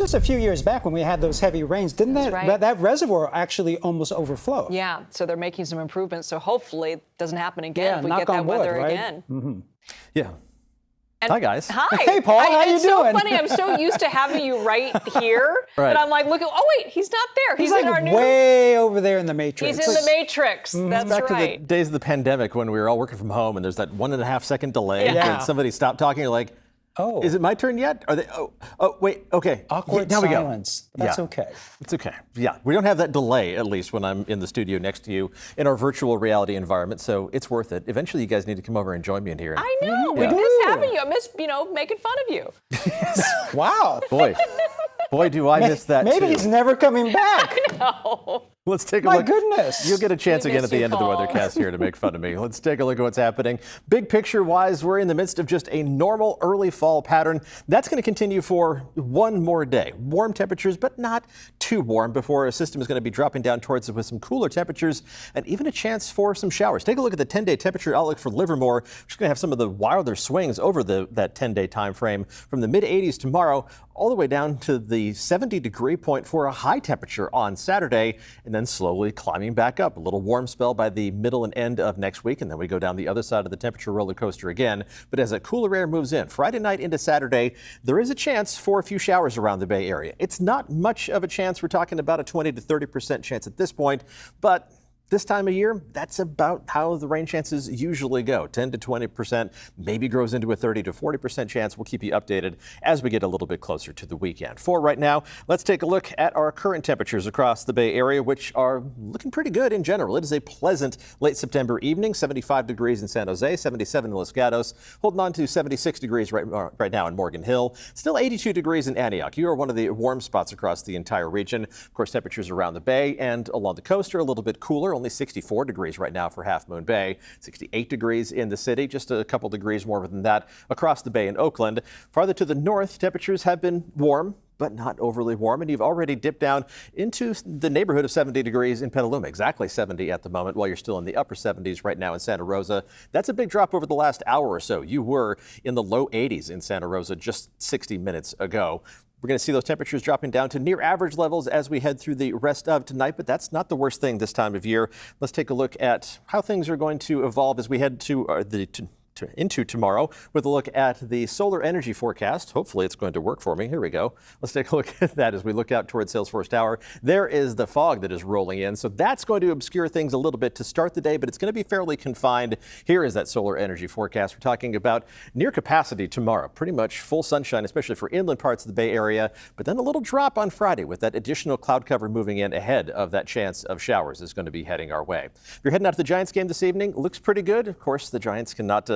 Just a few years back when we had those heavy rains, didn't that reservoir actually almost overflow? Yeah, so they're making some improvements. So hopefully it doesn't happen again if we get that wood, weather right? again. Mm-hmm. Yeah. And hi, guys. Hi. Hey, Paul. How you it's doing? So funny. I'm so used to having you right here. Right. And I'm like, look, oh, wait, he's not there. He's in like our new... way over there in the Matrix. He's in the Matrix. That's Back right. to the days of the pandemic when we were all working from home and there's that 1.5 second delay. Yeah. And somebody stopped talking. You're like, oh, is it my turn yet? Are they? Oh, wait. Okay. Awkward now silence. We go. That's yeah. okay. It's okay. Yeah, we don't have that delay, at least when I'm in the studio next to you in our virtual reality environment, so it's worth it. Eventually, you guys need to come over and join me in here. I know. Yeah. We miss having you. I miss, making fun of you. Wow. Boy, do I miss that Maybe too. he's never coming back. No. Let's take a My look. goodness. You'll get a chance We again miss at the you, end of the Paul. weathercast here to make fun of me. Let's take a look at what's happening. Big picture wise, we're in the midst of just a normal early fall pattern. That's going to continue for one more day. Warm temperatures, but not too warm before a system is going to be dropping down towards us with some cooler temperatures and even a chance for some showers. Take a look at the 10-day temperature outlook for Livermore. We're just going to have some of the wilder swings over that 10-day time frame from the mid-80s tomorrow all the way down to the 70-degree point for a high temperature on Saturday, and then slowly climbing back up. A little warm spell by the middle and end of next week, and then we go down the other side of the temperature roller coaster again. But as that cooler air moves in, Friday night into Saturday, there is a chance for a few showers around the Bay Area. It's not much of a chance. We're talking about a 20 to 30% chance at this point, but this time of year, that's about how the rain chances usually go. 10 to 20%, maybe grows into a 30 to 40% chance. We'll keep you updated as we get a little bit closer to the weekend. For right now, let's take a look at our current temperatures across the Bay Area, which are looking pretty good in general. It is a pleasant late September evening, 75 degrees in San Jose, 77 in Los Gatos, holding on to 76 degrees right now in Morgan Hill, still 82 degrees in Antioch. You are one of the warm spots across the entire region. Of course, temperatures around the Bay and along the coast are a little bit cooler. Only 64 degrees right now for Half Moon Bay, 68 degrees in the city, just a couple degrees more than that across the Bay in Oakland. Farther to the north, temperatures have been warm, but not overly warm, and you've already dipped down into the neighborhood of 70 degrees in Petaluma, exactly 70 at the moment, while you're still in the upper 70s right now in Santa Rosa. That's a big drop over the last hour or so. You were in the low 80s in Santa Rosa just 60 minutes ago. We're going to see those temperatures dropping down to near average levels as we head through the rest of tonight, but that's not the worst thing this time of year. Let's take a look at how things are going to evolve as we head to into tomorrow with a look at the solar energy forecast. Hopefully it's going to work for me. Here we go. Let's take a look at that as we look out towards Salesforce Tower. There is the fog that is rolling in. So that's going to obscure things a little bit to start the day, but it's going to be fairly confined. Here is that solar energy forecast. We're talking about near capacity tomorrow. Pretty much full sunshine, especially for inland parts of the Bay Area, but then a little drop on Friday with that additional cloud cover moving in ahead of that chance of showers is going to be heading our way. If you're heading out to the Giants game this evening, looks pretty good. Of course, the Giants cannot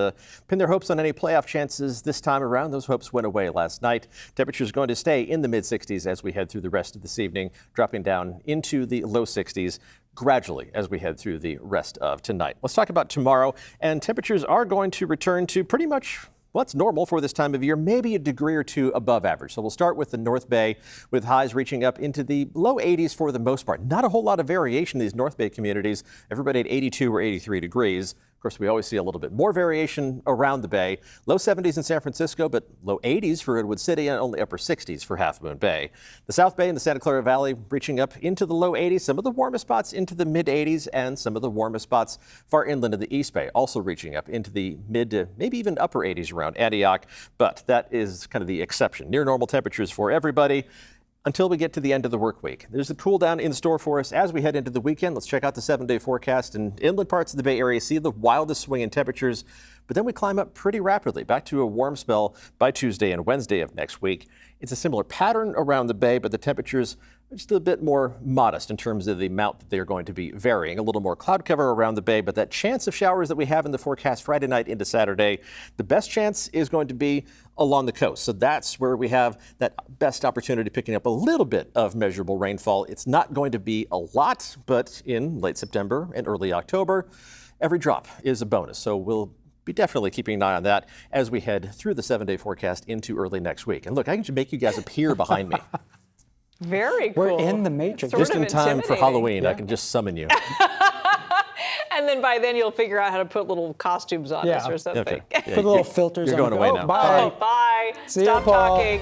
pin their hopes on any playoff chances this time around. Those hopes went away last night. Temperatures going to stay in the mid-60s as we head through the rest of this evening, dropping down into the low 60s gradually as we head through the rest of tonight. Let's talk about tomorrow, and temperatures are going to return to pretty much what's normal for this time of year, maybe a degree or two above average. So we'll start with the North Bay with highs reaching up into the low 80s for the most part. Not a whole lot of variation in these North Bay communities. Everybody at 82 or 83 degrees. Of course, we always see a little bit more variation around the Bay. Low 70s in San Francisco, but low 80s for Redwood City and only upper 60s for Half Moon Bay. The South Bay and the Santa Clara Valley reaching up into the low 80s, some of the warmest spots into the mid 80s, and some of the warmest spots far inland of the East Bay also reaching up into the mid to maybe even upper 80s around Antioch. But that is kind of the exception. Near normal temperatures for everybody until we get to the end of the work week. There's a cool down in store for us as we head into the weekend. Let's check out the 7-day forecast. And inland parts of the Bay Area see the wildest swing in temperatures, but then we climb up pretty rapidly back to a warm spell by Tuesday and Wednesday of next week. It's a similar pattern around the Bay, but the temperatures are just a bit more modest in terms of the amount that they're going to be varying. A little more cloud cover around the Bay, but that chance of showers that we have in the forecast Friday night into Saturday, the best chance is going to be along the coast. So that's where we have that best opportunity picking up a little bit of measurable rainfall. It's not going to be a lot, but in late September and early October, every drop is a bonus. So we'll be definitely keeping an eye on that as we head through the 7-day forecast into early next week. And look, I can make you guys appear behind me. Very cool. We're in the Matrix. Just in time for Halloween, yeah. I can just summon you. And then by then you'll figure out how to put little costumes on us or something. Okay. Yeah, put little filters you're on. Going away now. Bye. Oh, bye. See Stop you, Paul. talking.